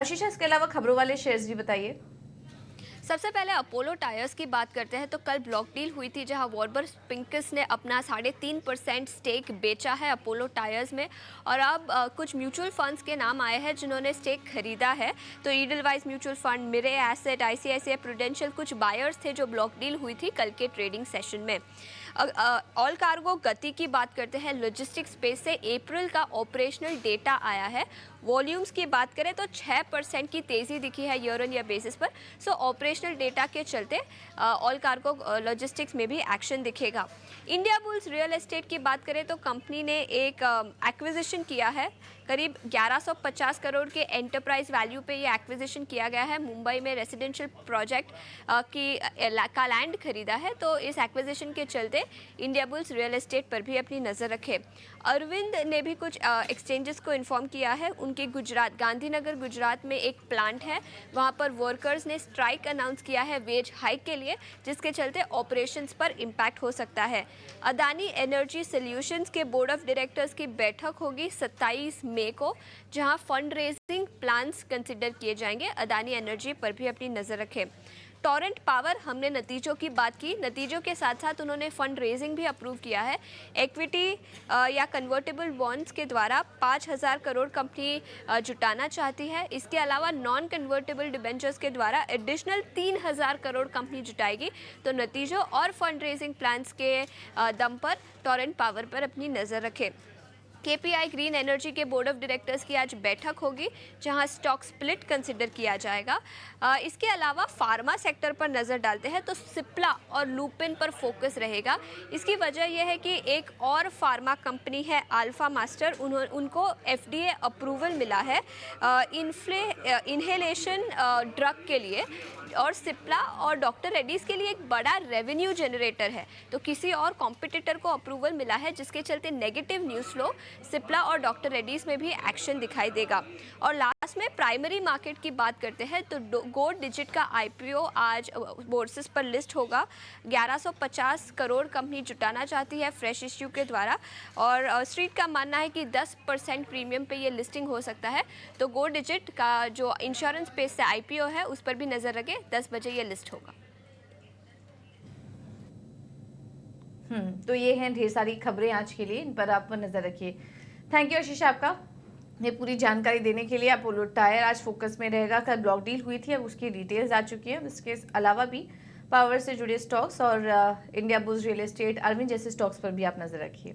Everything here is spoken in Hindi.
आशीष, इसके अलावा खबरों वाले शेयर्स भी बताइए। सबसे पहले अपोलो टायर्स की बात करते हैं तो कल ब्लॉक डील हुई थी जहां वॉर्बर स्पिंकस ने अपना 3.5% स्टेक बेचा है अपोलो टायर्स में। और अब कुछ म्यूचुअल फंड्स के नाम आए हैं जिन्होंने स्टेक खरीदा है। तो Edelweiss mutual fund, Mirae Asset, ICICI prudential कुछ बायर्स थे जो ब्लॉक डील हुई थी कल के ट्रेडिंग सेशन में। ऑल कार्गो गति की बात करते हैं। लॉजिस्टिक्स स्पेस से अप्रैल का ऑपरेशनल डेटा आया है। वॉल्यूम्स की बात करें तो 6% की तेज़ी दिखी है ईयर ऑन ईयर बेसिस पर। सो ऑपरेशनल डेटा के चलते ऑल कार्गो लॉजिस्टिक्स में भी एक्शन दिखेगा। इंडिया बुल्स रियल एस्टेट की बात करें तो कंपनी ने एक एक्विजिशन किया है। करीब 1150 करोड़ के एंटरप्राइज वैल्यू पे ये एक्विजिशन किया गया है। मुंबई में रेजिडेंशियल प्रोजेक्ट का लैंड खरीदा है। तो इस एक्विजिशन के चलते इंडिया बुल्स रियल एस्टेट पर भी अपनी नज़र रखे। अरविंद ने भी कुछ एक्सचेंजेस को इन्फॉर्म किया है। उनके गुजरात, गांधीनगर गुजरात में एक प्लांट है, वहां पर वर्कर्स ने स्ट्राइक अनाउंस किया है वेज हाइक के लिए, जिसके चलते ऑपरेशंस पर इम्पैक्ट हो सकता है। अदानी एनर्जी सॉल्यूशंस के बोर्ड ऑफ डायरेक्टर्स की बैठक होगी 27 मई को, जहां फंड रेजिंग प्लान्स कंसिडर किए जाएंगे। अदानी एनर्जी पर भी अपनी नज़र रखें। टोरेंट पावर, हमने नतीजों की बात की, नतीजों के साथ साथ उन्होंने फंड रेजिंग भी अप्रूव किया है। इक्विटी या कन्वर्टेबल बॉन्ड्स के द्वारा 5,000 करोड़ कंपनी जुटाना चाहती है। इसके अलावा नॉन कन्वर्टेबल डिबेंचर्स के द्वारा एडिशनल 3,000 करोड़ कंपनी जुटाएगी। तो नतीजों और फंड रेजिंग प्लान्स के दम पर टोरेंट पावर पर अपनी नज़र रखें। केपीआई ग्रीन एनर्जी के बोर्ड ऑफ डायरेक्टर्स की आज बैठक होगी, जहां स्टॉक स्प्लिट कंसिडर किया जाएगा। इसके अलावा फार्मा सेक्टर पर नज़र डालते हैं तो सिप्ला और लुपिन पर फोकस रहेगा। इसकी वजह यह है कि एक और फार्मा कंपनी है अल्फा मास्टर, उनको एफडीए अप्रूवल मिला है इन्हेलेशन ड्रग के लिए। और सिप्ला और डॉक्टर रेड्डीज के लिए एक बड़ा रेवेन्यू जनरेटर है। तो किसी और कॉम्पिटिटर को अप्रूवल मिला है, जिसके चलते नेगेटिव न्यूज़ फ्लो सिप्ला और डॉक्टर रेड्डीज में भी एक्शन दिखाई देगा। और लास्ट में प्राइमरी मार्केट की बात करते हैं तो गो डिजिट का आईपीओ आज बोर्सेस पर लिस्ट होगा। 1150 करोड़ कंपनी जुटाना चाहती है फ्रेश इश्यू के द्वारा। और स्ट्रीट का मानना है कि 10% प्रीमियम पे ये लिस्टिंग हो सकता है। तो गो डिजिट का जो इंश्योरेंस स्पेस से आईपीओ है उस पर भी नज़र रखें। 10 बजे ये लिस्ट होगा। तो ये हैं ढेर सारी खबरें आज के लिए, इन पर आप नजर रखिए। थैंक यू आशीष आपका ये पूरी जानकारी देने के लिए। अपोलो टायर आज फोकस में रहेगा। कल ब्लॉक डील हुई थी, अब उसकी डिटेल्स आ चुकी है। इसके अलावा भी पावर से जुड़े स्टॉक्स और Indiabulls real estate, Arvind जैसे स्टॉक्स पर भी आप नजर रखिए।